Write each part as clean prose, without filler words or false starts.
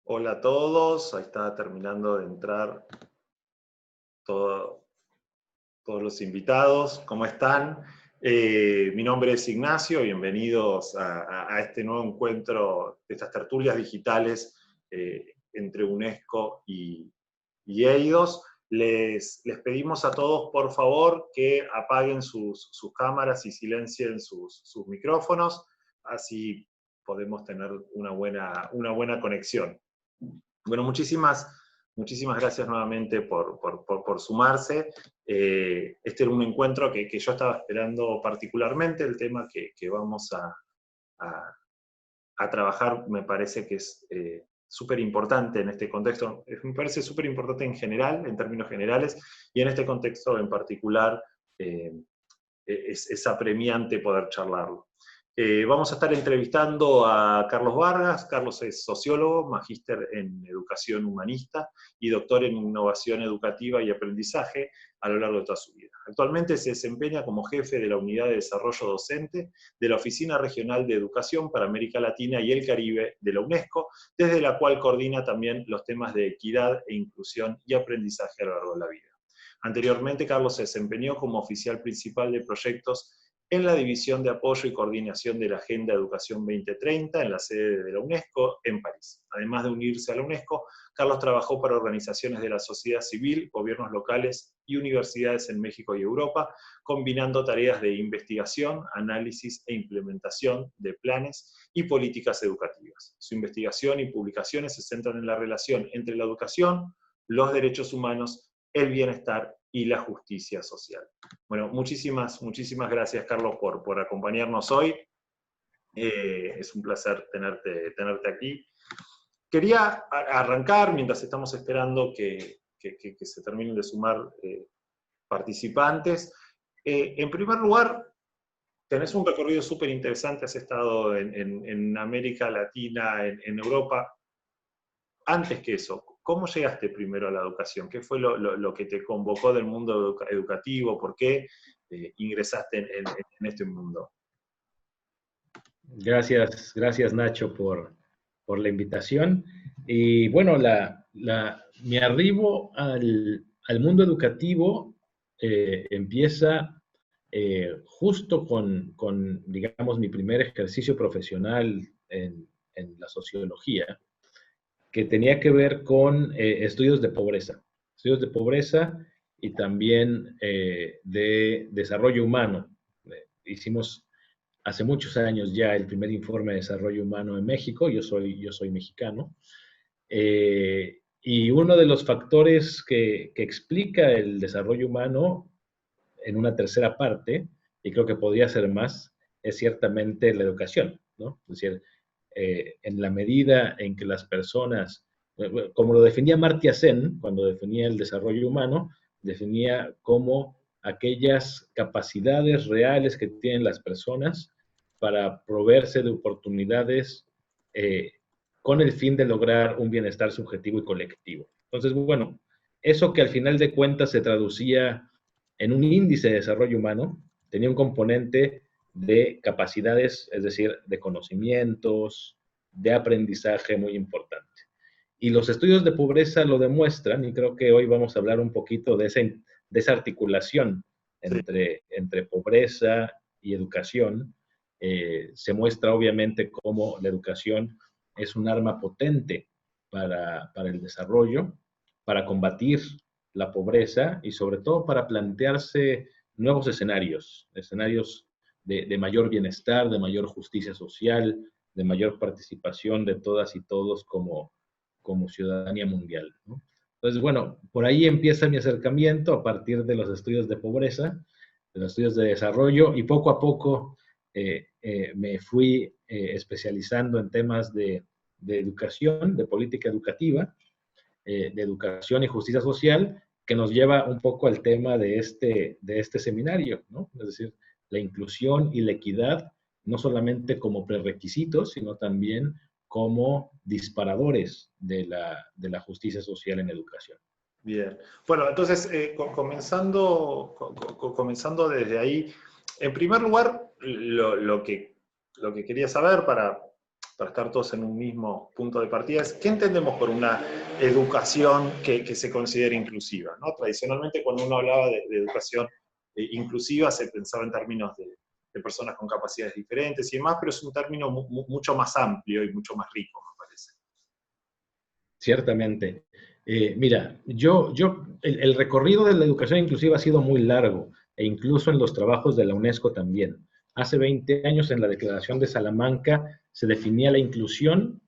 Hola a todos, ahí está terminando de entrar todos los invitados. ¿Cómo están? Mi nombre es Ignacio, bienvenidos a este nuevo encuentro de estas tertulias digitales entre UNESCO y EIDOS. Les pedimos a todos, por favor, que apaguen sus cámaras y silencien sus micrófonos, así podemos tener una buena conexión. Bueno, muchísimas gracias nuevamente por sumarse. Este era un encuentro que yo estaba esperando particularmente. El tema que vamos a trabajar me parece que es súper importante en este contexto. Me parece súper importante en general, en términos generales, y en este contexto en particular es apremiante poder charlarlo. Vamos a estar entrevistando a Carlos Vargas. Carlos es sociólogo, magíster en educación humanista y doctor en innovación educativa y aprendizaje a lo largo de toda su vida. Actualmente se desempeña como jefe de la Unidad de Desarrollo Docente de la Oficina Regional de Educación para América Latina y el Caribe de la UNESCO, desde la cual coordina también los temas de equidad e inclusión y aprendizaje a lo largo de la vida. Anteriormente, Carlos se desempeñó como oficial principal de proyectos en la División de Apoyo y Coordinación de la Agenda Educación 2030 en la sede de la UNESCO en París. Además de unirse a la UNESCO, Carlos trabajó para organizaciones de la sociedad civil, gobiernos locales y universidades en México y Europa, combinando tareas de investigación, análisis e implementación de planes y políticas educativas. Su investigación y publicaciones se centran en la relación entre la educación, los derechos humanos, el bienestar y la justicia social. Bueno, muchísimas gracias, Carlos, por acompañarnos hoy. Es un placer tenerte aquí. Quería arrancar, mientras estamos esperando que se terminen de sumar participantes. En primer lugar, tenés un recorrido súper interesante, has estado en América Latina, en Europa. Antes que eso, ¿cómo llegaste primero a la educación? ¿Qué fue lo que te convocó del mundo educativo? ¿Por qué ingresaste en este mundo? Gracias Nacho por la invitación. Y bueno, mi arribo al mundo educativo empieza justo digamos, mi primer ejercicio profesional en la sociología, que tenía que ver con estudios de pobreza y también de desarrollo humano. Hicimos hace muchos años ya el primer informe de desarrollo humano en México. Yo soy mexicano. Y uno de los factores que explica el desarrollo humano en una tercera parte, y creo que podría ser más, es ciertamente la educación, ¿no? Es decir, en la medida en que las personas, como lo definía Amartya Sen, cuando definía el desarrollo humano, definía como aquellas capacidades reales que tienen las personas para proveerse de oportunidades con el fin de lograr un bienestar subjetivo y colectivo. Entonces, bueno, eso que al final de cuentas se traducía en un índice de desarrollo humano, tenía un componente de capacidades, es decir, de conocimientos, de aprendizaje muy importante. Y los estudios de pobreza lo demuestran, y creo que hoy vamos a hablar un poquito de esa articulación entre pobreza y educación. Se muestra obviamente cómo la educación es un arma potente para el desarrollo, para combatir la pobreza y sobre todo para plantearse nuevos escenarios de mayor bienestar, de mayor justicia social, de mayor participación de todas y todos como ciudadanía mundial, ¿no? Entonces, bueno, por ahí empieza mi acercamiento a partir de los estudios de pobreza, de los estudios de desarrollo, y poco a poco me fui especializando en temas de educación, de política educativa, de educación y justicia social, que nos lleva un poco al tema de este seminario, ¿no? Es decir, la inclusión y la equidad, no solamente como prerequisitos, sino también como disparadores de la justicia social en educación. Bien. Bueno, entonces, comenzando desde ahí, en primer lugar, lo que quería saber para para estar todos en un mismo punto de partida. ¿Qué entendemos por una educación que se considere inclusiva, ¿no? Tradicionalmente, cuando uno hablaba de educación inclusiva, se pensaba en términos de personas con capacidades diferentes y demás, pero es un término mucho más amplio y mucho más rico, me parece. Ciertamente. Mira, el recorrido de la educación inclusiva ha sido muy largo, e incluso en los trabajos de la UNESCO también. Hace 20 años, en la Declaración de Salamanca, se definía la inclusión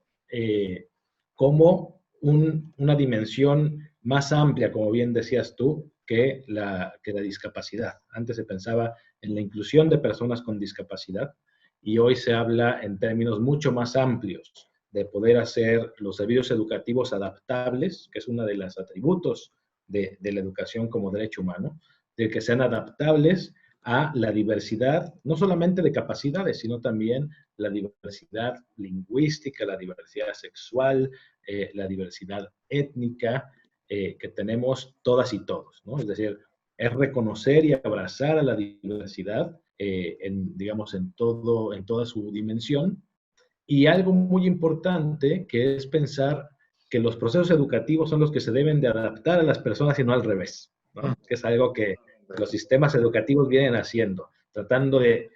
como una dimensión más amplia, como bien decías tú, que la discapacidad. Antes se pensaba en la inclusión de personas con discapacidad y hoy se habla en términos mucho más amplios de poder hacer los servicios educativos adaptables, que es uno de los atributos de la educación como derecho humano, de que sean adaptables a la diversidad, no solamente de capacidades, sino también la diversidad lingüística, la diversidad sexual, la diversidad étnica que tenemos todas y todos, ¿no? Es decir, es reconocer y abrazar a la diversidad digamos, en toda su dimensión. Y algo muy importante que es pensar que los procesos educativos son los que se deben de adaptar a las personas y no al revés, ¿no? Que es algo que los sistemas educativos vienen haciendo, tratando de,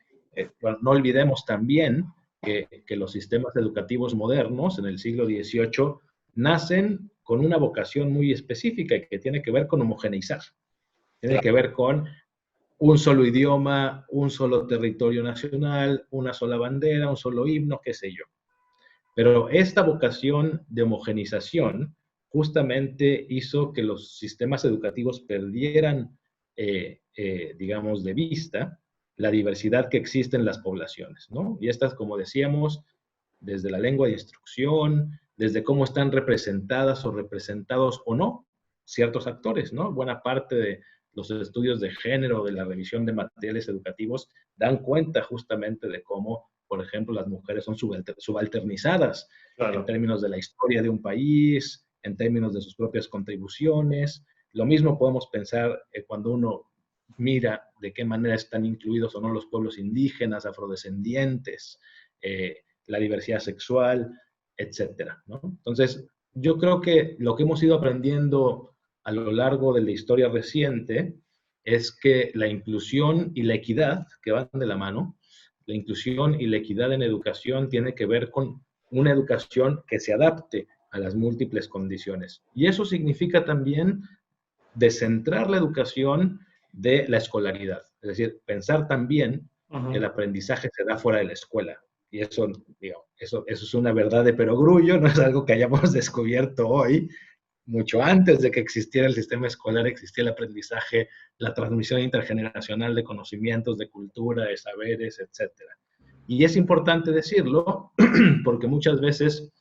bueno, no olvidemos también que los sistemas educativos modernos en el siglo XVIII nacen con una vocación muy específica y que tiene que ver con homogeneizar, tiene que ver con un solo idioma, un solo territorio nacional, una sola bandera, un solo himno, qué sé yo. Pero esta vocación de homogenización justamente hizo que los sistemas educativos perdieran, digamos, de vista la diversidad que existe en las poblaciones, ¿no? Y estas, como decíamos, desde la lengua de instrucción, desde cómo están representadas o representados o no ciertos actores, ¿no? Buena parte de los estudios de género, de la revisión de materiales educativos, dan cuenta justamente de cómo, por ejemplo, las mujeres son subalternizadas en Claro. términos de la historia de un país, en términos de sus propias contribuciones. Lo mismo podemos pensar cuando uno mira de qué manera están incluidos o no los pueblos indígenas, afrodescendientes, la diversidad sexual, etcétera, ¿no? Entonces, yo creo que lo que hemos ido aprendiendo a lo largo de la historia reciente es que la inclusión y la equidad, que van de la mano, la inclusión y la equidad en educación tiene que ver con una educación que se adapte a las múltiples condiciones. Y eso significa también descentrar la educación de la escolaridad. Es decir, pensar también que el aprendizaje se da fuera de la escuela. Y eso, digo, eso es una verdad de perogrullo, no es algo que hayamos descubierto hoy. Mucho antes de que existiera el sistema escolar, existía el aprendizaje, la transmisión intergeneracional de conocimientos, de cultura, de saberes, etc. Y es importante decirlo porque muchas veces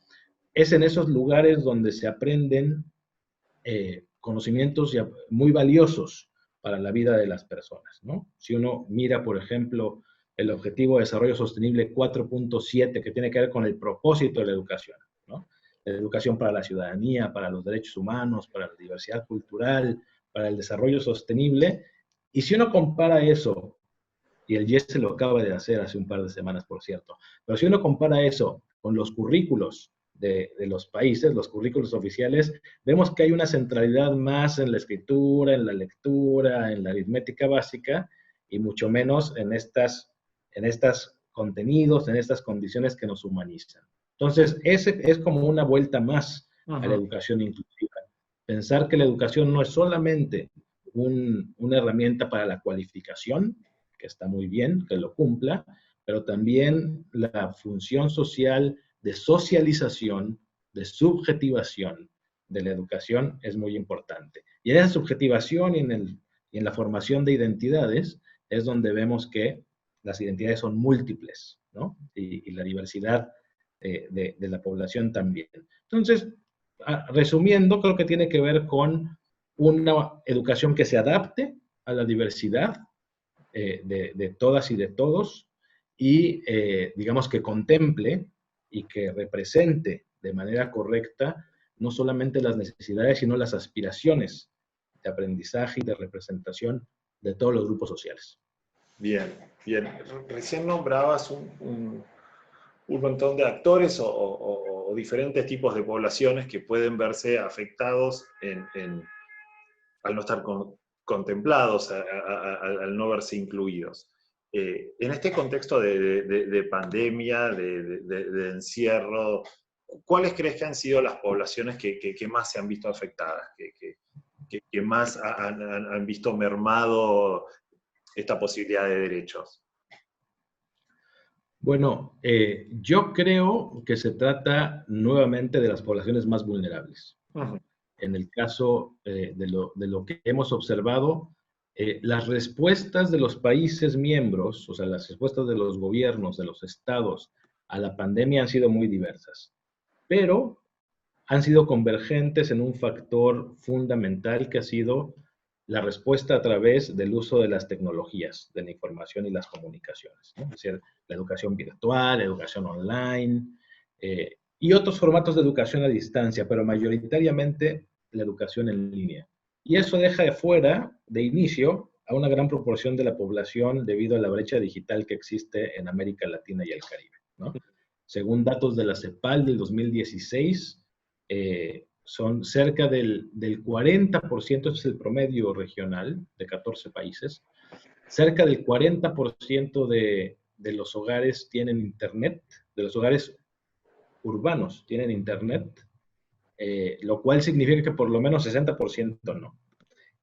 es en esos lugares donde se aprenden conocimientos muy valiosos para la vida de las personas, ¿no? Si uno mira, por ejemplo, el Objetivo de Desarrollo Sostenible 4.7, que tiene que ver con el propósito de la educación, ¿no? La educación para la ciudadanía, para los derechos humanos, para la diversidad cultural, para el desarrollo sostenible, y si uno compara eso, y el YES se lo acaba de hacer hace un par de semanas, por cierto, pero si uno compara eso con los currículos de los países, los currículos oficiales, vemos que hay una centralidad más en la escritura, en la lectura, en la aritmética básica, y mucho menos en estas contenidos, en estas condiciones que nos humanizan. Entonces, ese es como una vuelta más a la educación inclusiva. Pensar que la educación no es solamente una herramienta para la cualificación, que está muy bien, que lo cumpla, pero también la función social de socialización, de subjetivación de la educación es muy importante. Y en esa subjetivación y en la formación de identidades es donde vemos que las identidades son múltiples, ¿no? Y la diversidad de la población también. Entonces, resumiendo, creo que tiene que ver con una educación que se adapte a la diversidad de todas y de todos y, digamos, que contemple y que represente de manera correcta no solamente las necesidades, sino las aspiraciones de aprendizaje y de representación de todos los grupos sociales. Bien, bien. Recién nombrabas un montón de actores o diferentes tipos de poblaciones que pueden verse afectados al no estar contemplados, al no verse incluidos. En este contexto de pandemia, de encierro, ¿cuáles crees que han sido las poblaciones que más se han visto afectadas, que más han visto mermado esta posibilidad de derechos? Bueno, yo creo que se trata nuevamente de las poblaciones más vulnerables. Ujú. En el caso de lo que hemos observado, las respuestas de los países miembros, o sea, las respuestas de los gobiernos, de los estados a la pandemia han sido muy diversas, pero han sido convergentes en un factor fundamental que ha sido la respuesta a través del uso de las tecnologías de la información y las comunicaciones, ¿no? Es decir, la educación virtual, la educación online y otros formatos de educación a distancia, pero mayoritariamente la educación en línea. Y eso deja de fuera, de inicio, a una gran proporción de la población debido a la brecha digital que existe en América Latina y el Caribe, ¿no? Según datos de la CEPAL del 2016, son cerca del 40%, ese es el promedio regional de 14 países, cerca del 40% de los hogares tienen internet, de los hogares urbanos tienen internet, lo cual significa que por lo menos 60% no.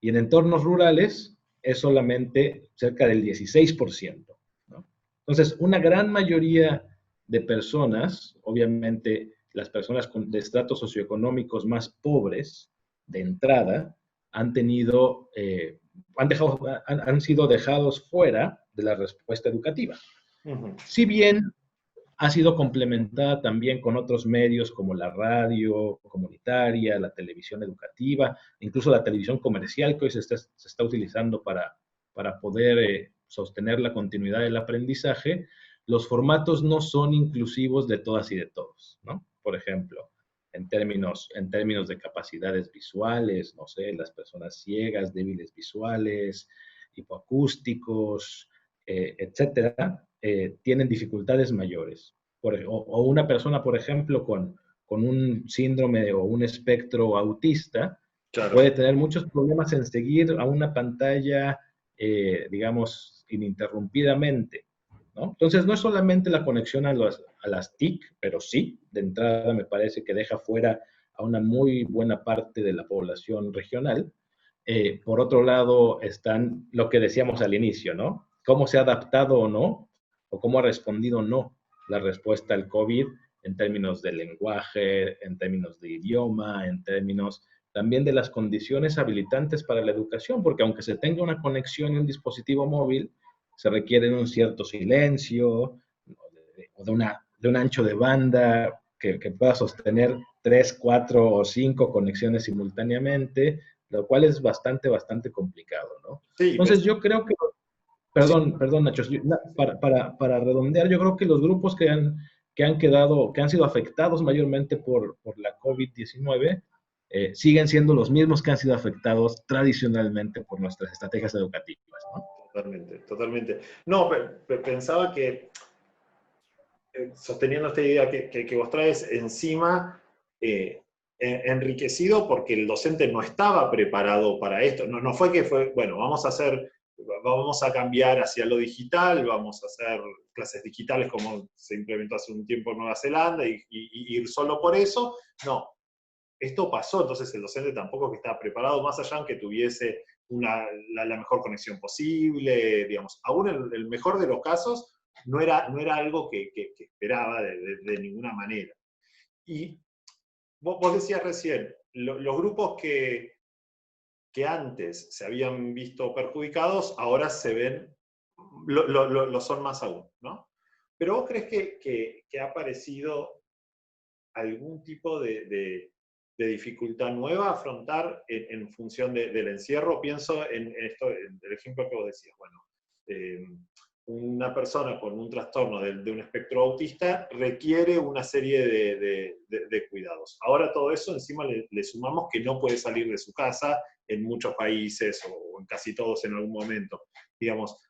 Y en entornos rurales es solamente cerca del 16%, ¿no? Entonces, una gran mayoría de personas, obviamente las personas de estratos socioeconómicos más pobres de entrada, han tenido, han sido dejados fuera de la respuesta educativa. Ujú. Si bien ha sido complementada también con otros medios como la radio comunitaria, la televisión educativa, incluso la televisión comercial que hoy se está utilizando para poder sostener la continuidad del aprendizaje. Los formatos no son inclusivos de todas y de todos, ¿no? Por ejemplo, en términos de capacidades visuales, no sé, las personas ciegas, débiles visuales, hipoacústicos, etcétera, tienen dificultades mayores. O una persona, por ejemplo, con un síndrome o un espectro autista, Claro. puede tener muchos problemas en seguir a una pantalla, digamos, ininterrumpidamente, ¿no? Entonces, no es solamente la conexión a las TIC, pero sí, de entrada me parece que deja fuera a una muy buena parte de la población regional. Por otro lado, están lo que decíamos al inicio, ¿no? Cómo se ha adaptado o no, o cómo ha respondido o no la respuesta al COVID en términos de lenguaje, en términos de idioma, en términos también de las condiciones habilitantes para la educación, porque aunque se tenga una conexión y un dispositivo móvil, se requiere un cierto silencio o de un ancho de banda que pueda sostener 3, 4 o 5 conexiones simultáneamente, lo cual es bastante complicado, ¿no? Sí, Entonces yo creo que, perdón Nacho, para redondear, yo creo que los grupos que han quedado, que han sido afectados mayormente por la COVID-19, siguen siendo los mismos que han sido afectados tradicionalmente por nuestras estrategias educativas, ¿no? totalmente, totalmente. No, pensaba que sosteniendo esta idea que vos traes encima, enriquecido porque el docente no estaba preparado para esto. No fue que fue, bueno, vamos a cambiar hacia lo digital, vamos a hacer clases digitales como se implementó hace un tiempo en Nueva Zelanda y ir solo por eso. No, esto pasó, entonces el docente tampoco que estaba preparado, más allá aunque tuviese la mejor conexión posible, digamos, aún en el mejor de los casos, no era algo que esperaba de ninguna manera. Y vos decías recién, los grupos que antes se habían visto perjudicados, ahora se ven, lo son más aún, ¿no? Pero vos crees que ha aparecido algún tipo de dificultad nueva a afrontar en función del encierro? Pienso en esto, en el ejemplo que vos decías. Bueno, una persona con un trastorno de un espectro autista requiere una serie de cuidados. Ahora todo eso encima le sumamos que no puede salir de su casa en muchos países o en casi todos en algún momento. Digamos,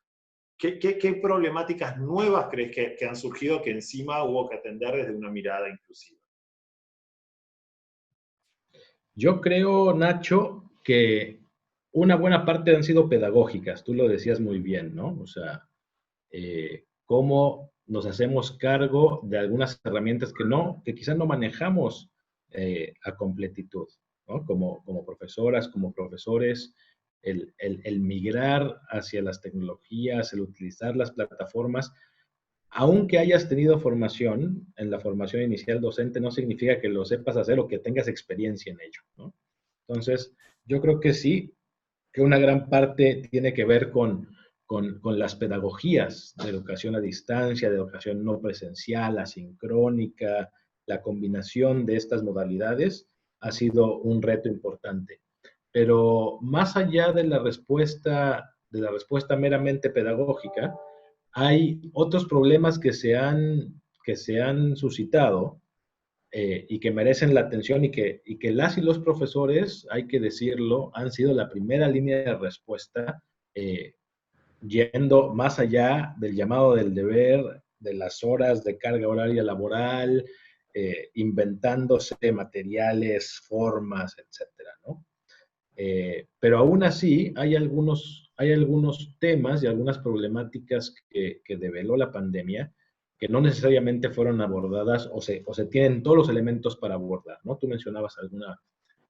¿Qué problemáticas nuevas crees que han surgido que encima hubo que atender desde una mirada inclusiva? Yo creo, Nacho, que una buena parte han sido pedagógicas, tú lo decías muy bien, ¿no? O sea, cómo nos hacemos cargo de algunas herramientas que quizás no manejamos a completitud, ¿no? Como profesoras, como profesores, el migrar hacia las tecnologías, el utilizar las plataformas, aunque hayas tenido formación en la formación inicial docente, no significa que lo sepas hacer o que tengas experiencia en ello, ¿no? Entonces, yo creo que sí, que una gran parte tiene que ver con las pedagogías de educación a distancia, de educación no presencial, asincrónica, la combinación de estas modalidades ha sido un reto importante. Pero más allá de la respuesta meramente pedagógica, hay otros problemas que se han suscitado y que merecen la atención y que las y los profesores, hay que decirlo, han sido la primera línea de respuesta, eh, yendo más allá del llamado del deber, de las horas de carga horaria laboral, inventándose materiales, formas, etcétera, ¿no? Pero aún así hay algunos temas y algunas problemáticas que develó la pandemia que no necesariamente fueron abordadas o se tienen todos los elementos para abordar, ¿no? Tú mencionabas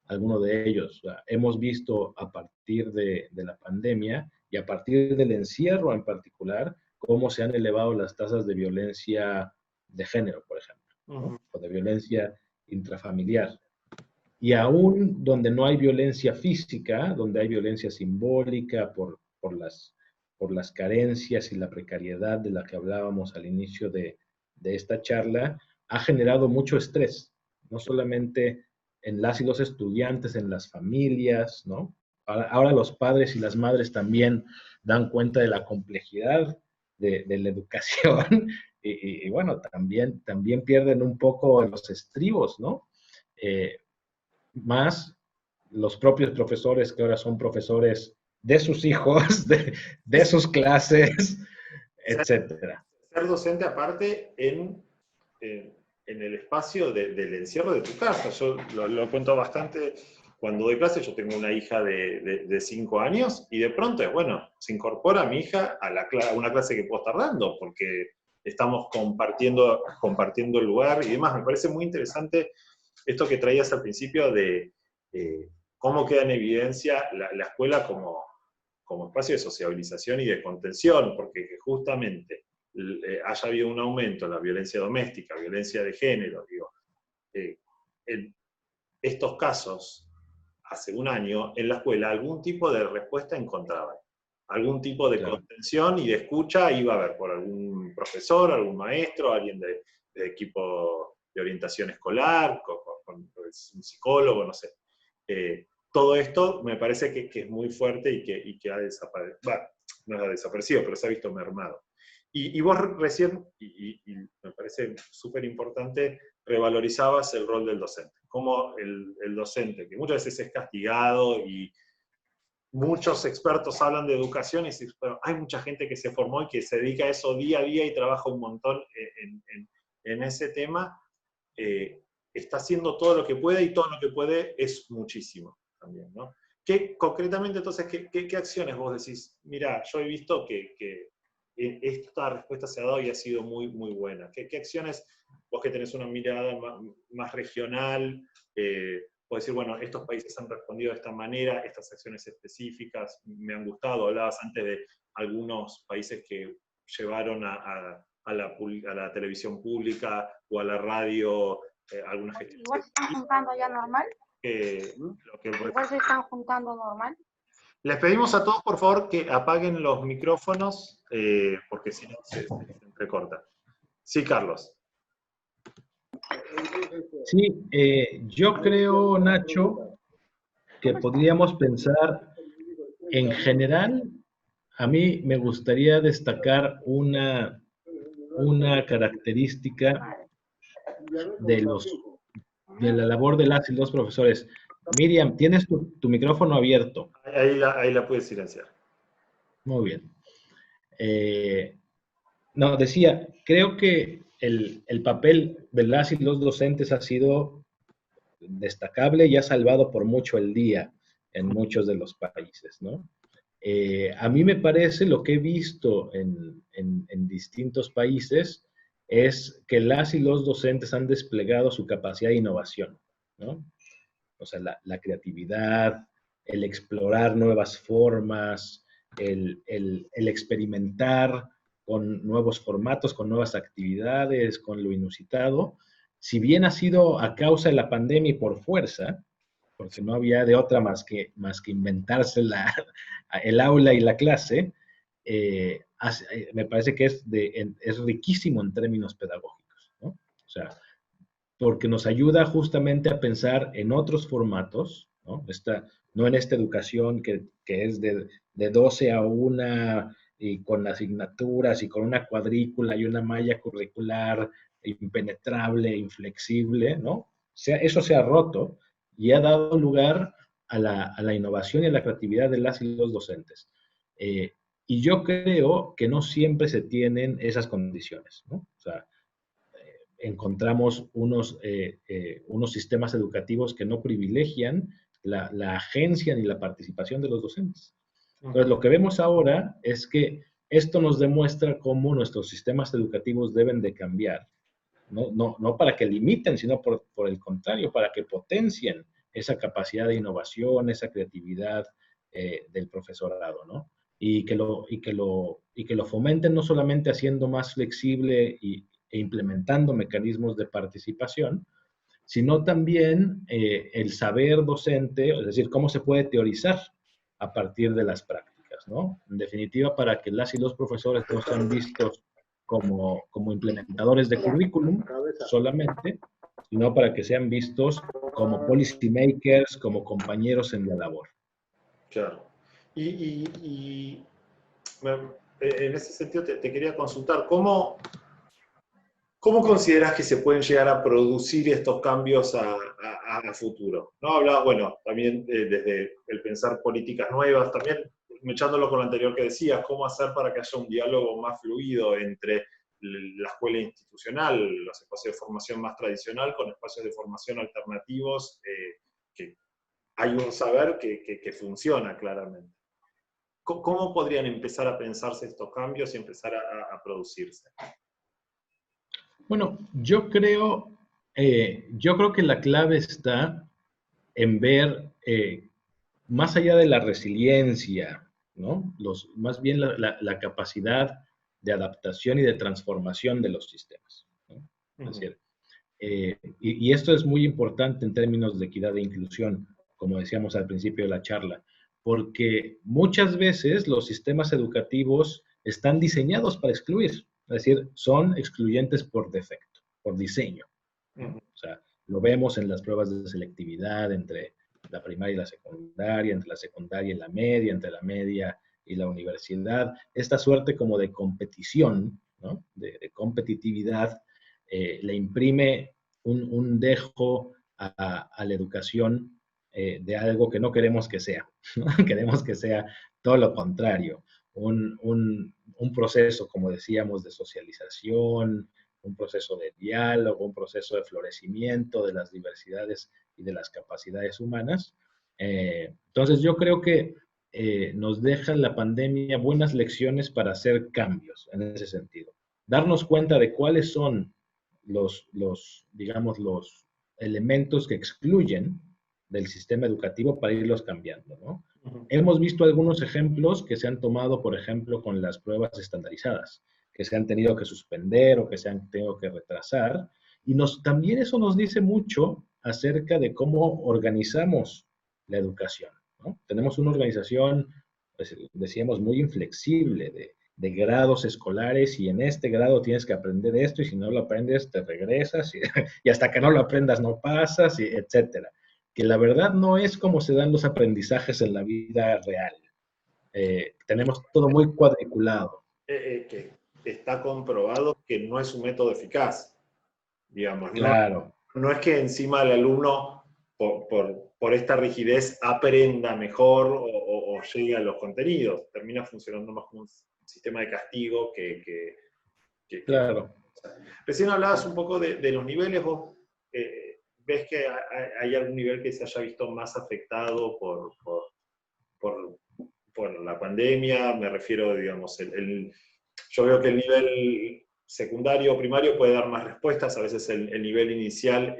alguno de ellos. O sea, hemos visto a partir de la pandemia y a partir del encierro en particular, cómo se han elevado las tasas de violencia de género, por ejemplo, ¿no? O de violencia intrafamiliar. Y aún donde no hay violencia física, donde hay violencia simbólica por las carencias y la precariedad de la que hablábamos al inicio de esta charla, ha generado mucho estrés, no solamente en las y los estudiantes, en las familias, ¿no? Ahora los padres y las madres también dan cuenta de la complejidad de la educación y bueno, también pierden un poco los estribos, ¿no? Más los propios profesores que ahora son profesores de sus hijos, de sus clases, etcétera. Ser docente aparte en el espacio del encierro de tu casa. Yo lo cuento bastante cuando doy clases. Yo tengo una hija de 5 años y de pronto es, bueno, se incorpora mi hija a una clase que puedo estar dando porque estamos compartiendo el lugar y demás. Me parece muy interesante esto que traías al principio de cómo queda en evidencia la escuela como espacio de sociabilización y de contención, porque justamente haya habido un aumento en la violencia doméstica, violencia de género, digo, en estos casos, hace un año, en la escuela algún tipo de respuesta encontraba, algún tipo de contención y de escucha iba a haber por algún profesor, algún maestro, alguien de equipo de orientación escolar, con un psicólogo, no sé. Todo esto me parece que es muy fuerte y que ha desaparecido. Bueno, no ha desaparecido, pero se ha visto mermado. Y vos recién, y me parece súper importante, revalorizabas el rol del docente. Como el docente, que muchas veces es castigado y muchos expertos hablan de educación y dicen, pero hay mucha gente que se formó y que se dedica a eso día a día y trabaja un montón en ese tema. Está haciendo todo lo que puede y todo lo que puede es muchísimo también, ¿no? Concretamente, entonces, ¿qué acciones vos decís? Mira, yo he visto que esta respuesta se ha dado y ha sido muy, muy buena. ¿Qué acciones, vos que tenés una mirada más regional, podés decir, bueno, estos países han respondido de esta manera, estas acciones específicas me han gustado? Hablabas antes de algunos países que llevaron a la televisión pública o a la radio algunas gestiones. ¿Igual se están juntando ya normal? ¿Igual se están juntando normal? Les pedimos a todos, por favor, que apaguen los micrófonos, porque si no se entrecorta. Sí, Carlos. Sí, yo creo, Nacho, que podríamos pensar en general. A mí me gustaría destacar una característica de la labor de las y los profesores. Miriam, tienes tu micrófono abierto. Ahí la puedes silenciar. Muy bien. No, decía, creo que el papel de las y los docentes ha sido destacable y ha salvado por mucho el día en muchos de los países, ¿no? A mí me parece, lo que he visto en distintos países, es que las y los docentes han desplegado su capacidad de innovación, ¿no? O sea, la creatividad, el explorar nuevas formas, el experimentar con nuevos formatos, con nuevas actividades, con lo inusitado. Si bien ha sido a causa de la pandemia y por fuerza, porque no había de otra más que inventarse el aula y la clase, me parece que es riquísimo en términos pedagógicos, ¿no? O sea, porque nos ayuda justamente a pensar en otros formatos, ¿no? No en esta educación que es de 12 a 1 y con asignaturas y con una cuadrícula y una malla curricular impenetrable, inflexible, ¿no? Eso se ha roto y ha dado lugar a la innovación y a la creatividad de las y los docentes. Y yo creo que no siempre se tienen esas condiciones, ¿no? O sea, encontramos unos sistemas educativos que no privilegian la agencia ni la participación de los docentes. Entonces, lo que vemos ahora es que esto nos demuestra cómo nuestros sistemas educativos deben de cambiar, no para que limiten, sino por el contrario, para que potencien esa capacidad de innovación, esa creatividad del profesorado, ¿no? Y que lo fomenten no solamente haciendo más flexible e implementando mecanismos de participación, sino también el saber docente, es decir, cómo se puede teorizar a partir de las prácticas, ¿no? En definitiva, para que las y los profesores no sean vistos como implementadores de currículum solamente, sino para que sean vistos como policy makers, como compañeros en la labor. Claro. Y en ese sentido te quería consultar, ¿cómo consideras que se pueden llegar a producir estos cambios a futuro? ¿No? Hablabas, bueno, también desde el pensar políticas nuevas, también echándolo con lo anterior que decías, cómo hacer para que haya un diálogo más fluido entre la escuela institucional, los espacios de formación más tradicional, con espacios de formación alternativos, que hay un saber que funciona claramente. ¿Cómo podrían empezar a pensarse estos cambios y empezar a producirse? Bueno, yo creo que la clave está en ver, más allá de la resiliencia, ¿no? Más bien la capacidad de adaptación y de transformación de los sistemas, ¿no? Es decir, y esto es muy importante en términos de equidad e inclusión, como decíamos al principio de la charla, porque muchas veces los sistemas educativos están diseñados para excluir, es decir, son excluyentes por defecto, por diseño, ¿no? O sea, lo vemos en las pruebas de selectividad entre la primaria y la secundaria, entre la secundaria y la media, entre la media y la universidad, esta suerte como de competición, ¿no? de competitividad, le imprime un dejo a la educación de algo que no queremos que sea, ¿no? Queremos que sea todo lo contrario, un proceso, como decíamos, de socialización, un proceso de diálogo, un proceso de florecimiento de las diversidades y de las capacidades humanas. Entonces yo creo que nos deja la pandemia buenas lecciones para hacer cambios en ese sentido. Darnos cuenta de cuáles son digamos, los elementos que excluyen del sistema educativo para irlos cambiando, ¿no? Hemos visto algunos ejemplos que se han tomado, por ejemplo, con las pruebas estandarizadas, que se han tenido que suspender o que se han tenido que retrasar, y también eso nos dice mucho acerca de cómo organizamos la educación, ¿no? Tenemos una organización, pues, decíamos, muy inflexible de grados escolares, y en este grado tienes que aprender esto, y si no lo aprendes te regresas, y hasta que no lo aprendas no pasas, etcétera. Que la verdad no es como se dan los aprendizajes en la vida real. Tenemos todo muy cuadriculado. Que está comprobado que no es un método eficaz, digamos. Claro. No es que encima el alumno, por esta rigidez, aprenda mejor o llegue a los contenidos. Termina funcionando más como sistema de castigo claro. Recién hablabas un poco de los niveles, vos ves que hay algún nivel que se haya visto más afectado por la pandemia, me refiero, digamos, yo veo que el nivel secundario o primario puede dar más respuestas, a veces el nivel inicial,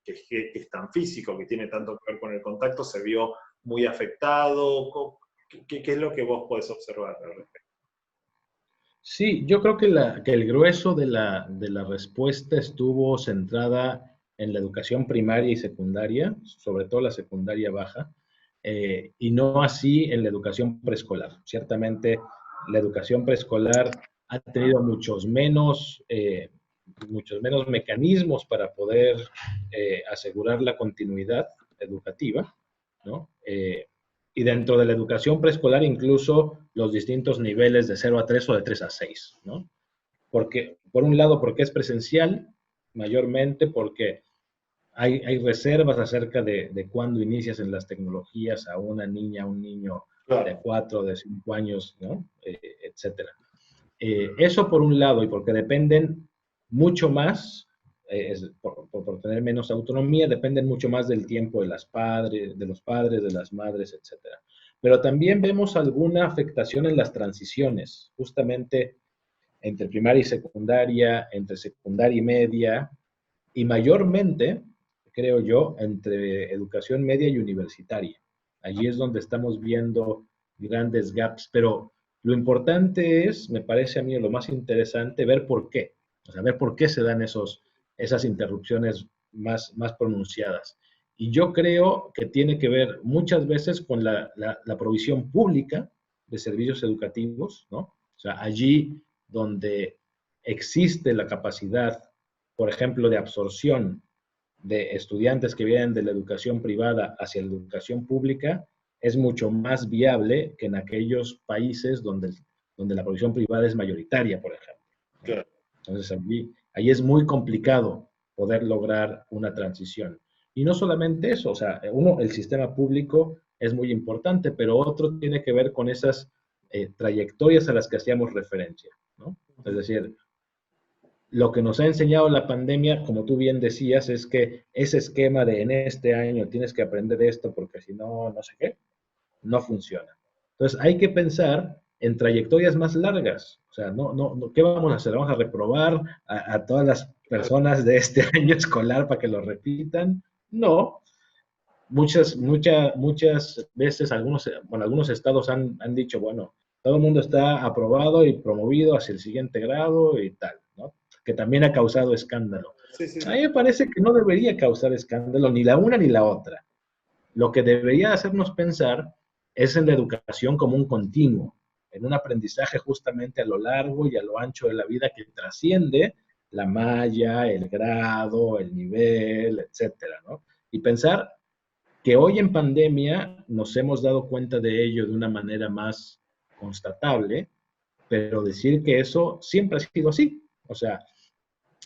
que es tan físico, que tiene tanto que ver con el contacto, se vio muy afectado. ¿Qué es lo que vos podés observar al respecto? Sí, yo creo que el grueso de la respuesta estuvo centrada en la educación primaria y secundaria, sobre todo la secundaria baja, y no así en la educación preescolar. Ciertamente, la educación preescolar ha tenido muchos menos mecanismos para poder asegurar la continuidad educativa, ¿no? Y dentro de la educación preescolar incluso los distintos niveles de 0 a 3 o de 3 a 6, ¿no? Porque, por un lado, porque es presencial, mayormente porque hay reservas acerca de cuándo inicias en las tecnologías a una niña, a un niño de 4, de 5 años, ¿no? Etcétera. Eso por un lado, y porque dependen mucho más, por tener menos autonomía, dependen mucho más del tiempo de los padres, de las madres, etcétera. Pero también vemos alguna afectación en las transiciones, justamente entre primaria y secundaria, entre secundaria y media, y mayormente, creo yo, entre educación media y universitaria. Allí es donde estamos viendo grandes gaps, pero lo importante es, me parece a mí lo más interesante, ver por qué. O sea, ver por qué se dan esas interrupciones más pronunciadas. Y yo creo que tiene que ver muchas veces con la provisión pública de servicios educativos, ¿no? O sea, allí donde existe la capacidad, por ejemplo, de absorción de estudiantes que vienen de la educación privada hacia la educación pública, es mucho más viable que en aquellos países donde la provisión privada es mayoritaria, por ejemplo. Claro. Entonces, ahí es muy complicado poder lograr una transición. Y no solamente eso, o sea, el sistema público es muy importante, pero otro tiene que ver con esas trayectorias a las que hacíamos referencia, ¿no? Es decir, lo que nos ha enseñado la pandemia, como tú bien decías, es que ese esquema de en este año tienes que aprender esto porque si no, no sé qué, no funciona. Entonces, hay que pensar en trayectorias más largas. O sea, ¿qué vamos a hacer? ¿Vamos a reprobar a todas las personas de este año escolar para que lo repitan? No. Muchas veces algunos estados han dicho, bueno, todo el mundo está aprobado y promovido hacia el siguiente grado y tal, ¿no? Que también ha causado escándalo. Sí, sí. A mí me parece que no debería causar escándalo ni la una ni la otra. Lo que debería hacernos pensar es en la educación como un continuo, en un aprendizaje justamente a lo largo y a lo ancho de la vida que trasciende la malla, el grado, el nivel, etcétera, ¿no? Y pensar que hoy en pandemia nos hemos dado cuenta de ello de una manera más constatable, pero decir que eso siempre ha sido así. O sea,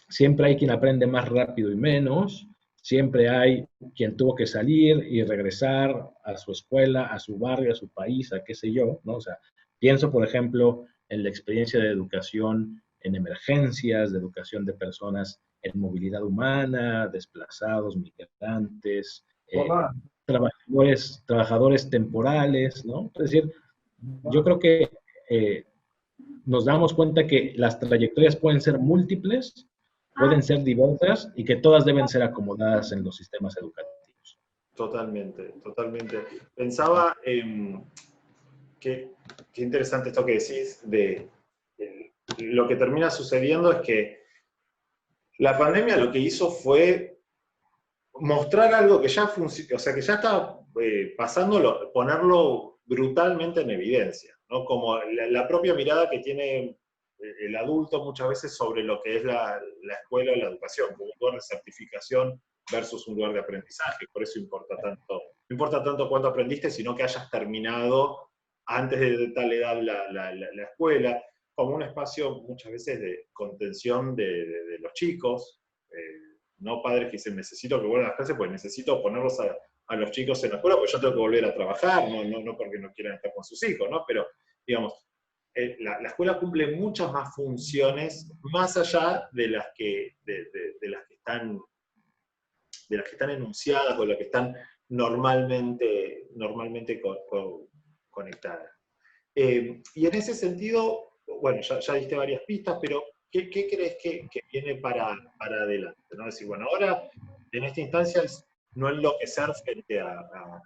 siempre hay quien aprende más rápido y menos, siempre hay quien tuvo que salir y regresar a su escuela, a su barrio, a su país, a qué sé yo, ¿no? O sea, pienso, por ejemplo, en la experiencia de educación en emergencias, de educación de personas en movilidad humana, desplazados, migrantes, trabajadores temporales, ¿no? Es decir, yo creo que nos damos cuenta que las trayectorias pueden ser múltiples, pueden ser diversas y que todas deben ser acomodadas en los sistemas educativos. Totalmente, totalmente. Pensaba qué interesante esto que decís lo que termina sucediendo es que la pandemia lo que hizo fue mostrar algo que ya funciona, o sea, que ya está pasándolo, ponerlo brutalmente en evidencia, ¿no? Como la propia mirada que tiene el adulto muchas veces sobre lo que es la escuela o la educación, como un lugar de certificación versus un lugar de aprendizaje. Por eso no importa tanto cuánto aprendiste, sino que hayas terminado antes de tal edad la escuela, como un espacio muchas veces de contención de los chicos, no padres que dicen necesito que vuelvan a las clases, pues necesito ponerlos a los chicos en la escuela, porque yo tengo que volver a trabajar, no porque no quieran estar con sus hijos, ¿no? Pero, digamos, la escuela cumple muchas más funciones más allá de las que, de las que están enunciadas o las que están normalmente conectadas. Y en ese sentido, bueno, ya diste varias pistas, pero ¿qué crees que viene para adelante, ¿no? Es decir, bueno, ahora en esta instancia es no enloquecer frente a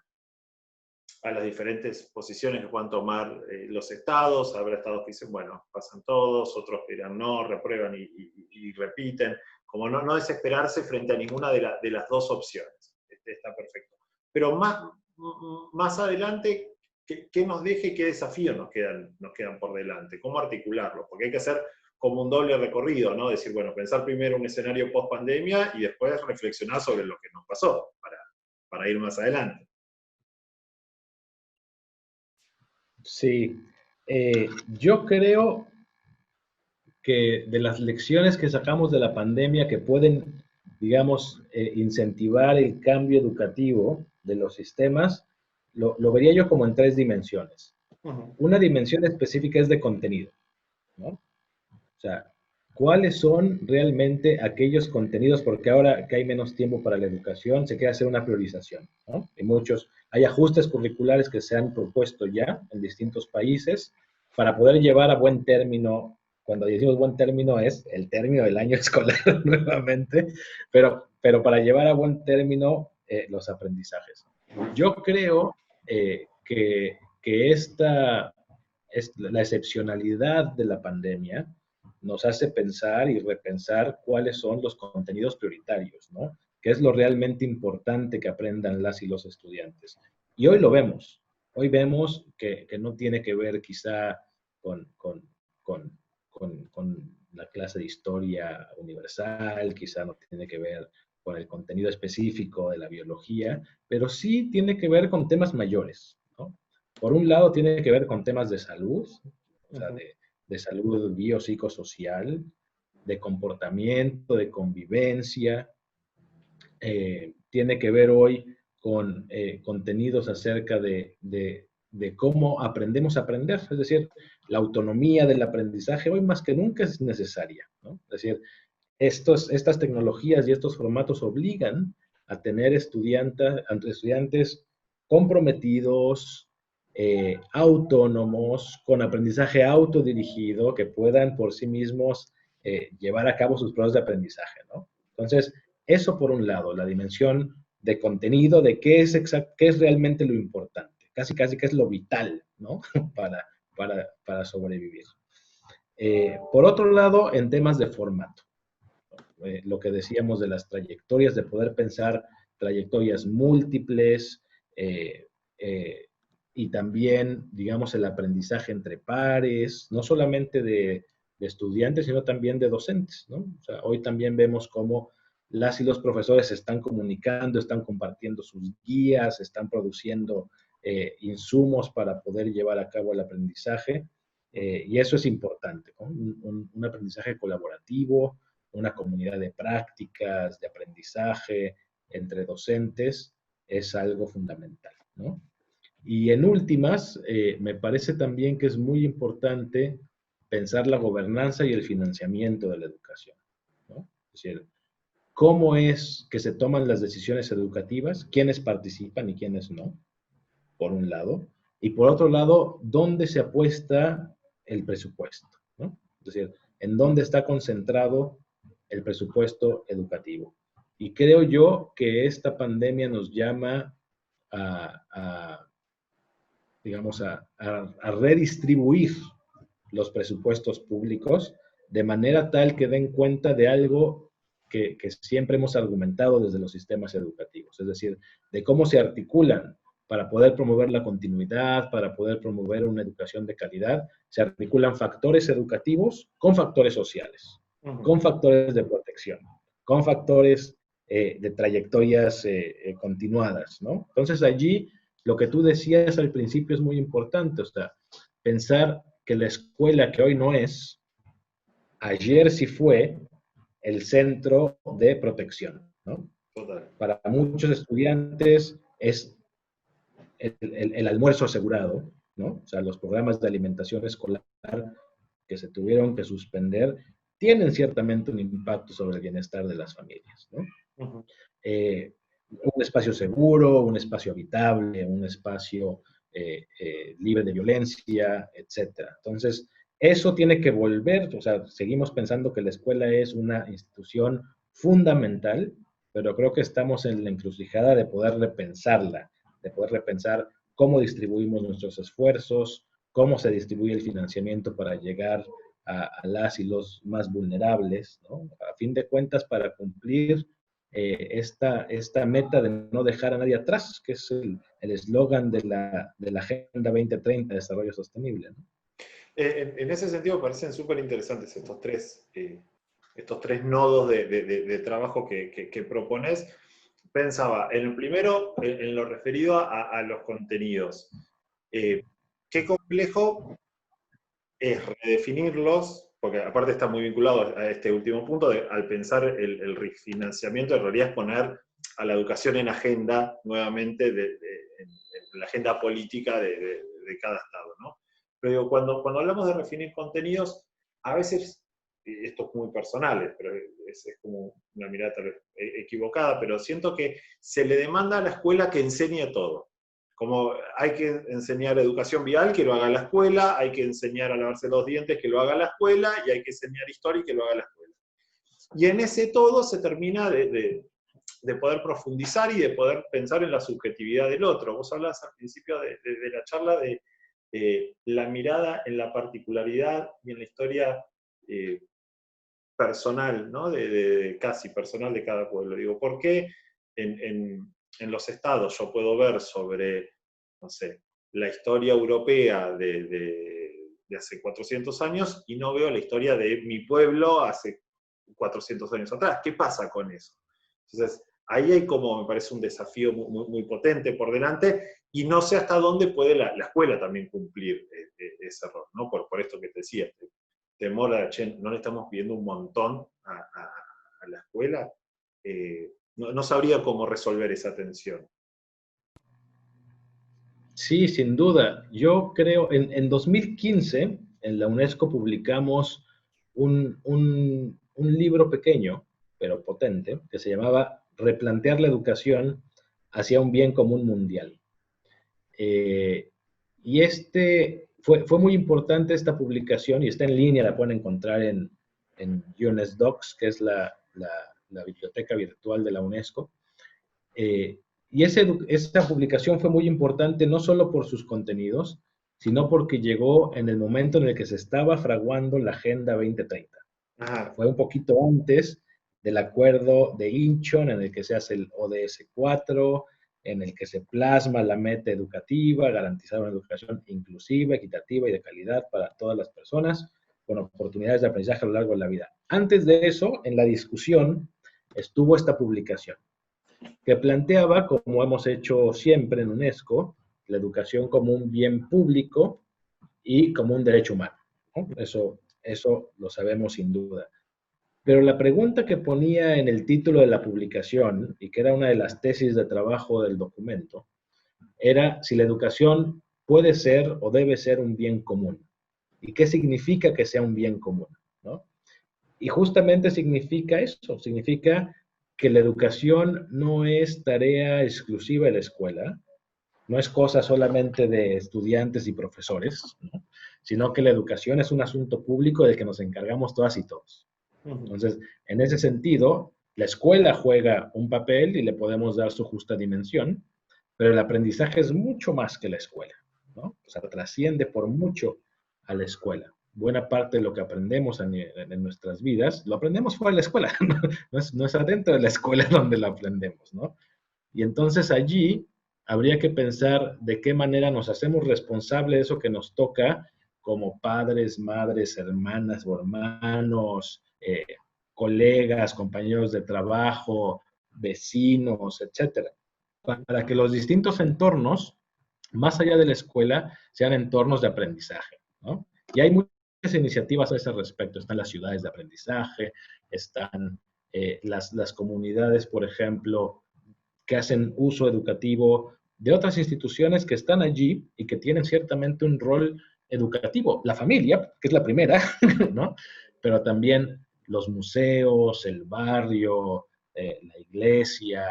las diferentes posiciones que puedan tomar los estados. Habrá estados que dicen, bueno, pasan todos, otros que dirán no, reprueban y repiten. Como no desesperarse frente a ninguna de las dos opciones. Está perfecto. Pero más adelante, ¿qué nos deja y qué desafíos nos quedan por delante? ¿Cómo articularlo? Porque hay que hacer como un doble recorrido, ¿no? Decir, bueno, pensar primero un escenario post-pandemia y después reflexionar sobre lo que nos pasó para ir más adelante. Sí, yo creo que de las lecciones que sacamos de la pandemia que pueden, digamos, incentivar el cambio educativo de los sistemas, lo vería yo como en tres dimensiones. Una dimensión específica es de contenido, ¿no? O sea, ¿cuáles son realmente aquellos contenidos? Porque ahora que hay menos tiempo para la educación, se quiere hacer una priorización, ¿no? Y hay ajustes curriculares que se han propuesto ya en distintos países para poder llevar a buen término. Cuando decimos buen término es el término del año escolar nuevamente, pero para llevar a buen término los aprendizajes. Yo creo que la excepcionalidad de la pandemia nos hace pensar y repensar cuáles son los contenidos prioritarios, ¿no? ¿Qué es lo realmente importante que aprendan las y los estudiantes? Y hoy lo vemos. Hoy vemos que no tiene que ver quizá con la clase de historia universal, quizá no tiene que ver con el contenido específico de la biología, pero sí tiene que ver con temas mayores, ¿no? Por un lado tiene que ver con temas de salud, o sea, de salud biopsicosocial, de comportamiento, de convivencia. Tiene que ver hoy con contenidos acerca de cómo aprendemos a aprender. Es decir, la autonomía del aprendizaje hoy más que nunca es necesaria, ¿no? Es decir, estas tecnologías y estos formatos obligan a tener estudiantes comprometidos, autónomos, con aprendizaje autodirigido, que puedan por sí mismos llevar a cabo sus procesos de aprendizaje, ¿no? Entonces, eso por un lado, la dimensión de contenido, de qué es realmente lo importante, casi qué es lo vital, ¿no? para sobrevivir. Por otro lado, en temas de formato, lo que decíamos de las trayectorias, de poder pensar trayectorias múltiples, y también, digamos, el aprendizaje entre pares, no solamente de estudiantes, sino también de docentes, ¿no? O sea, hoy también vemos cómo las y los profesores se están comunicando, están compartiendo sus guías, están produciendo insumos para poder llevar a cabo el aprendizaje, y eso es importante, ¿no? Un aprendizaje colaborativo, una comunidad de prácticas, de aprendizaje entre docentes, es algo fundamental, ¿no? Y en últimas, me parece también que es muy importante pensar la gobernanza y el financiamiento de la educación, ¿no? Es decir, cómo es que se toman las decisiones educativas, quiénes participan y quiénes no, por un lado, y por otro lado, dónde se apuesta el presupuesto, ¿no? Es decir, en dónde está concentrado el presupuesto educativo. Y creo yo que esta pandemia nos llama digamos, a redistribuir los presupuestos públicos de manera tal que den cuenta de algo que siempre hemos argumentado desde los sistemas educativos, es decir, de cómo se articulan para poder promover la continuidad, para poder promover una educación de calidad, se articulan factores educativos con factores sociales, con factores de protección, con factores de trayectorias continuadas, ¿no? Entonces allí lo que tú decías al principio es muy importante, o sea, pensar que la escuela que hoy no es, ayer sí fue el centro de protección, ¿no? Total. Para muchos estudiantes es el almuerzo asegurado, ¿no? O sea, los programas de alimentación escolar que se tuvieron que suspender, tienen ciertamente un impacto sobre el bienestar de las familias, ¿no? Uh-huh. Un espacio seguro, un espacio habitable, un espacio libre de violencia, etcétera. Entonces, eso tiene que volver, o sea, seguimos pensando que la escuela es una institución fundamental, pero creo que estamos en la encrucijada de poder repensarla, de poder repensar cómo distribuimos nuestros esfuerzos, cómo se distribuye el financiamiento para llegar a las y los más vulnerables, ¿no? A fin de cuentas, para cumplir esta meta de no dejar a nadie atrás, que es el eslogan de la Agenda 2030 de Desarrollo Sostenible, ¿no? En ese sentido me parecen súper interesantes estos tres nodos de trabajo que propones. Pensaba, en el primero, en lo referido a los contenidos. Qué complejo es redefinirlos, porque aparte está muy vinculado a este último punto, al pensar el refinanciamiento, en realidad es poner a la educación en agenda nuevamente, en la agenda política de cada estado, ¿no? Pero digo, cuando hablamos de redefinir contenidos, a veces, y esto es muy personal, pero es como una mirada tal vez equivocada, pero siento que se le demanda a la escuela que enseñe todo. Como hay que enseñar educación vial, que lo haga la escuela, hay que enseñar a lavarse los dientes, que lo haga la escuela, y hay que enseñar historia, que lo haga la escuela. Y en ese todo se termina de poder profundizar y de poder pensar en la subjetividad del otro. Vos hablabas al principio de la charla de la mirada en la particularidad y en la historia personal, ¿no? Casi personal de cada pueblo. Digo, ¿por qué en los estados yo puedo ver sobre, no sé, la historia europea de hace 400 años y no veo la historia de mi pueblo hace 400 años atrás? ¿Qué pasa con eso? Entonces, ahí hay como, me parece, un desafío muy, muy potente por delante, y no sé hasta dónde puede la escuela también cumplir ese rol, ¿no? Por esto que te decía, temor a, che, no le estamos pidiendo un montón a la escuela. No sabría cómo resolver esa tensión. Sí, sin duda. Yo creo, en 2015, en la UNESCO publicamos un libro pequeño, pero potente, que se llamaba Replantear la educación hacia un bien común mundial. Y fue muy importante esta publicación, y está en línea, la pueden encontrar en UNESDocs, que es la biblioteca virtual de la UNESCO. Y esa publicación fue muy importante no solo por sus contenidos, sino porque llegó en el momento en el que se estaba fraguando la Agenda 2030. Ajá. Fue un poquito antes del acuerdo de Incheon, en el que se hace el ODS 4, en el que se plasma la meta educativa, garantizar una educación inclusiva, equitativa y de calidad para todas las personas, con oportunidades de aprendizaje a lo largo de la vida. Antes de eso, en la discusión, estuvo esta publicación, que planteaba, como hemos hecho siempre en UNESCO, la educación como un bien público y como un derecho humano, ¿no? Eso lo sabemos sin duda. Pero la pregunta que ponía en el título de la publicación, y que era una de las tesis de trabajo del documento, era si la educación puede ser o debe ser un bien común. ¿Y qué significa que sea un bien común, ¿no? Y justamente significa eso, significa que la educación no es tarea exclusiva de la escuela, no es cosa solamente de estudiantes y profesores, ¿no? Sino que la educación es un asunto público del que nos encargamos todas y todos. Entonces, en ese sentido, la escuela juega un papel y le podemos dar su justa dimensión, pero el aprendizaje es mucho más que la escuela, ¿no? O sea, trasciende por mucho a la escuela. Buena parte de lo que aprendemos en nuestras vidas, lo aprendemos fuera de la escuela, no es adentro de la escuela donde lo aprendemos, ¿no? Y entonces allí habría que pensar de qué manera nos hacemos responsables de eso que nos toca como padres, madres, hermanas o hermanos, colegas, compañeros de trabajo, vecinos, etcétera, para que los distintos entornos, más allá de la escuela, sean entornos de aprendizaje, ¿no? Y hay muchas iniciativas a ese respecto. Están las ciudades de aprendizaje, están las comunidades, por ejemplo, que hacen uso educativo de otras instituciones que están allí y que tienen ciertamente un rol educativo, la familia, que es la primera, ¿no? Pero también los museos, el barrio, la iglesia,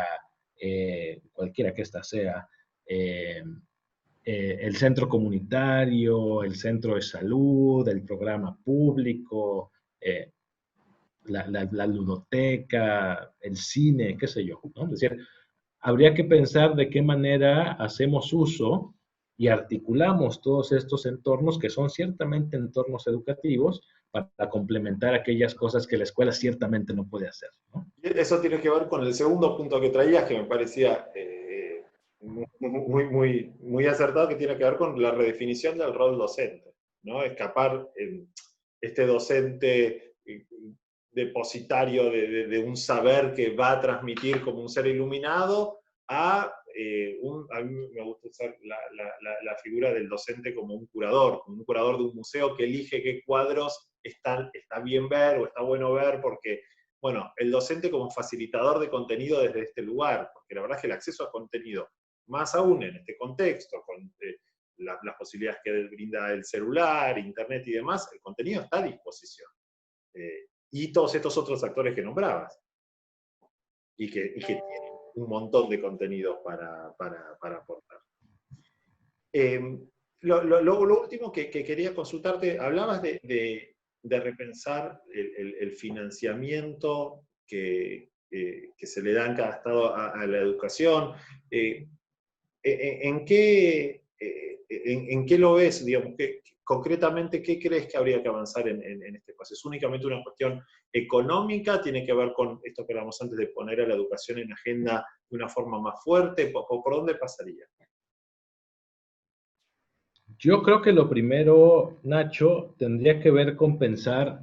cualquiera que ésta sea, el centro comunitario, el centro de salud, el programa público, la ludoteca, el cine, qué sé yo, ¿no? Es decir, habría que pensar de qué manera hacemos uso y articulamos todos estos entornos que son ciertamente entornos educativos para complementar aquellas cosas que la escuela ciertamente no puede hacer, ¿no? Eso tiene que ver con el segundo punto que traías, que me parecía muy acertado, que tiene que ver con la redefinición del rol docente, ¿no? Escapar este docente depositario de un saber que va a transmitir como un ser iluminado a mí me gusta usar la figura del docente como un curador de un museo que elige qué cuadros está bien ver o está bueno ver, porque, bueno, el docente como facilitador de contenido desde este lugar, porque la verdad es que el acceso a contenido, más aún en este contexto, con las posibilidades que brinda el celular, internet y demás, el contenido está a disposición. Y todos estos otros actores que nombrabas, y que tienen un montón de contenidos para aportar. Lo último que quería consultarte, hablabas de repensar el financiamiento que se le da en cada estado a la educación. ¿En qué lo ves, digamos? Concretamente, ¿qué crees que habría que avanzar en este paso? ¿Es únicamente una cuestión económica? ¿Tiene que ver con esto que hablamos antes de poner a la educación en agenda de una forma más fuerte? ¿Por dónde pasaría? Yo creo que lo primero, Nacho, tendría que ver con pensar,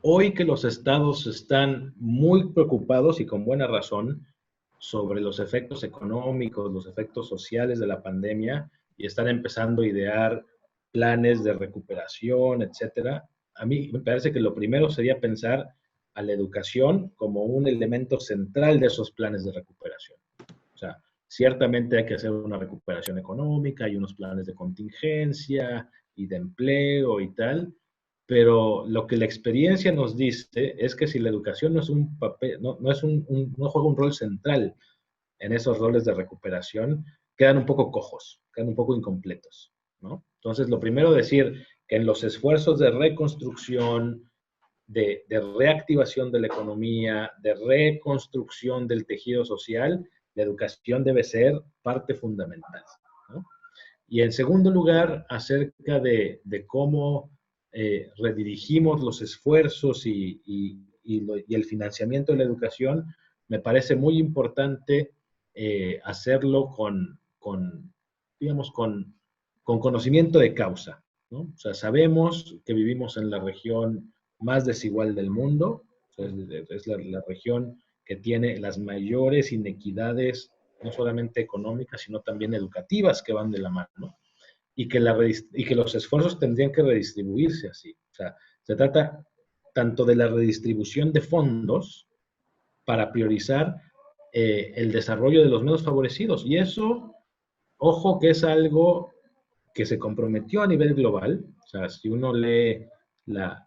hoy que los estados están muy preocupados y con buena razón sobre los efectos económicos, los efectos sociales de la pandemia y están empezando a idear planes de recuperación, etcétera. A mí me parece que lo primero sería pensar a la educación como un elemento central de esos planes de recuperación. O sea, ciertamente hay que hacer una recuperación económica, hay unos planes de contingencia y de empleo y tal, pero lo que la experiencia nos dice es que si la educación no es un papel, no juega un rol central en esos roles de recuperación, quedan un poco cojos, quedan un poco incompletos, ¿no? Entonces, lo primero decir que en los esfuerzos de reconstrucción, de reactivación de la economía, de reconstrucción del tejido social, la educación debe ser parte fundamental, ¿no? Y en segundo lugar, acerca de cómo redirigimos los esfuerzos y el financiamiento de la educación, me parece muy importante hacerlo digamos, con conocimiento de causa, ¿no? O sea, sabemos que vivimos en la región más desigual del mundo, o sea, es la región que tiene las mayores inequidades, no solamente económicas, sino también educativas que van de la mano, y que los esfuerzos tendrían que redistribuirse así. O sea, se trata tanto de la redistribución de fondos para priorizar el desarrollo de los menos favorecidos. Y eso, ojo, que es algo que se comprometió a nivel global. O sea, si uno lee la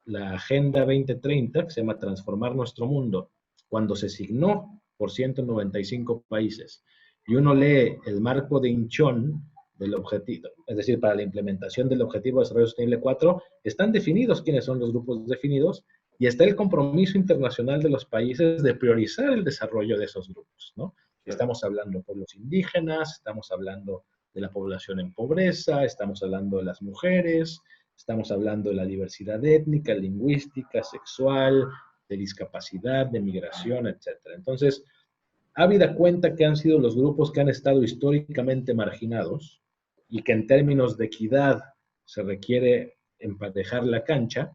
Agenda 2030, que se llama Transformar Nuestro Mundo, cuando se signó por 195 países, y uno lee el marco de Inchón del objetivo, es decir, para la implementación del Objetivo de Desarrollo Sostenible 4, están definidos quiénes son los grupos definidos y está el compromiso internacional de los países de priorizar el desarrollo de esos grupos, ¿no? Estamos hablando de pueblos indígenas, estamos hablando de la población en pobreza, estamos hablando de las mujeres, estamos hablando de la diversidad étnica, lingüística, sexual, de discapacidad, de migración, etc. Entonces, habida cuenta que han sido los grupos que han estado históricamente marginados y que en términos de equidad se requiere emparejar la cancha,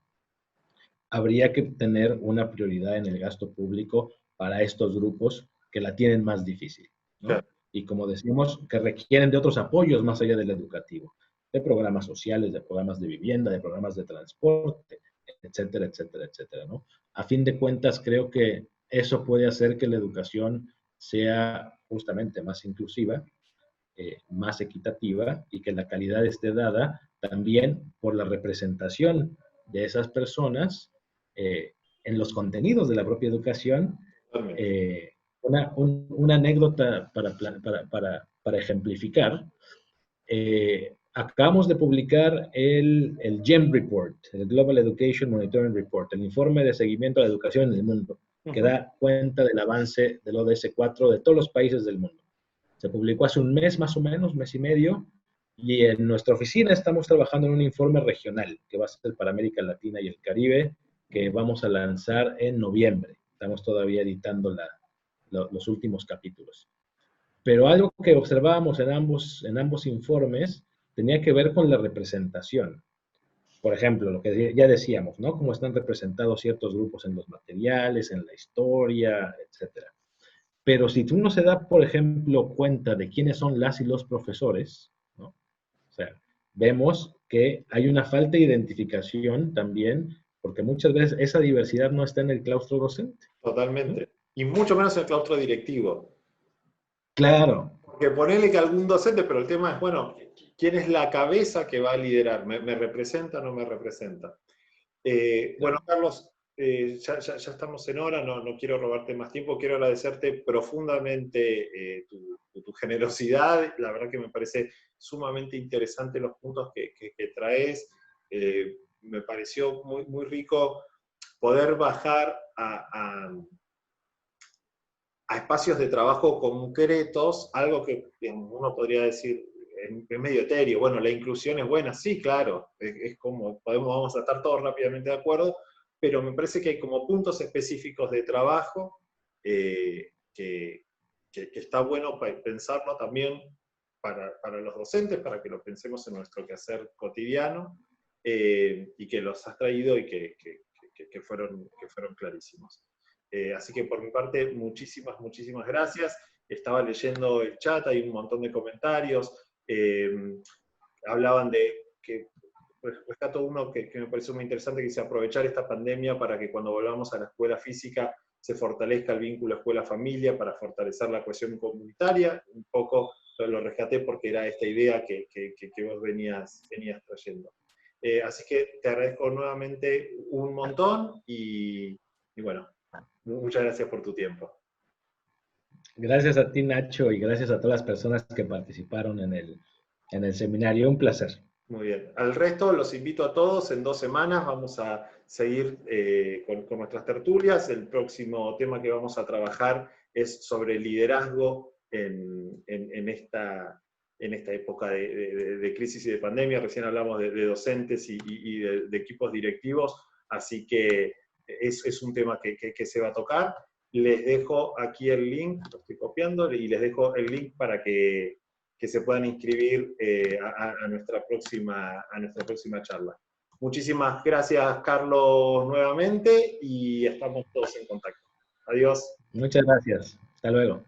habría que tener una prioridad en el gasto público para estos grupos que la tienen más difícil, ¿no? Claro. Y como decimos, que requieren de otros apoyos más allá del educativo, de programas sociales, de programas de vivienda, de programas de transporte, etcétera, etcétera, etcétera, ¿no? A fin de cuentas, creo que eso puede hacer que la educación sea justamente más inclusiva, más equitativa y que la calidad esté dada también por la representación de esas personas en los contenidos de la propia educación. Una anécdota para ejemplificar. Acabamos de publicar el GEM Report, el Global Education Monitoring Report, el informe de seguimiento de la educación en el mundo, que da cuenta del avance del ODS 4 de todos los países del mundo. Se publicó hace un mes más o menos, mes y medio, y en nuestra oficina estamos trabajando en un informe regional que va a ser para América Latina y el Caribe, que vamos a lanzar en noviembre. Estamos todavía editando los últimos capítulos. Pero algo que observábamos en ambos informes tenía que ver con la representación. Por ejemplo, lo que ya decíamos, ¿no? Cómo están representados ciertos grupos en los materiales, en la historia, etc. Pero si uno se da, por ejemplo, cuenta de quiénes son las y los profesores, ¿no? O sea, vemos que hay una falta de identificación también, porque muchas veces esa diversidad no está en el claustro docente. Totalmente. ¿No? Y mucho menos en el claustro directivo. Claro. Porque ponele que algún docente, pero el tema es, bueno, ¿quién es la cabeza que va a liderar? ¿Me representa o no me representa? Bueno, Carlos, ya estamos en hora, no quiero robarte más tiempo, quiero agradecerte profundamente tu generosidad, la verdad que me parece sumamente interesante los puntos que traes, me pareció muy, muy rico poder bajar a espacios de trabajo concretos, algo que uno podría decir en medio etéreo, bueno, la inclusión es buena, sí, claro, es como, vamos a estar todos rápidamente de acuerdo, pero me parece que hay como puntos específicos de trabajo que está bueno pensarlo también para los docentes, para que lo pensemos en nuestro quehacer cotidiano, y que los has traído y que fueron clarísimos. Así que por mi parte, muchísimas, muchísimas gracias. Estaba leyendo el chat, hay un montón de comentarios. Hablaban de que rescato uno que me pareció muy interesante, que dice aprovechar esta pandemia para que cuando volvamos a la escuela física se fortalezca el vínculo escuela-familia para fortalecer la cohesión comunitaria. Un poco lo rescaté porque era esta idea que vos venías trayendo. Así que te agradezco nuevamente un montón y bueno, muchas gracias por tu tiempo. Gracias a ti, Nacho, y gracias a todas las personas que participaron en el seminario. Un placer. Muy bien. Al resto los invito a todos. En 2 semanas vamos a seguir con nuestras tertulias. El próximo tema que vamos a trabajar es sobre liderazgo en esta época de crisis y de pandemia. Recién hablamos de docentes y de equipos directivos, así que es un tema que se va a tocar. Les dejo aquí el link, lo estoy copiando, y les dejo el link para que se puedan inscribir a nuestra próxima charla. Muchísimas gracias, Carlos, nuevamente, y estamos todos en contacto. Adiós. Muchas gracias. Hasta luego.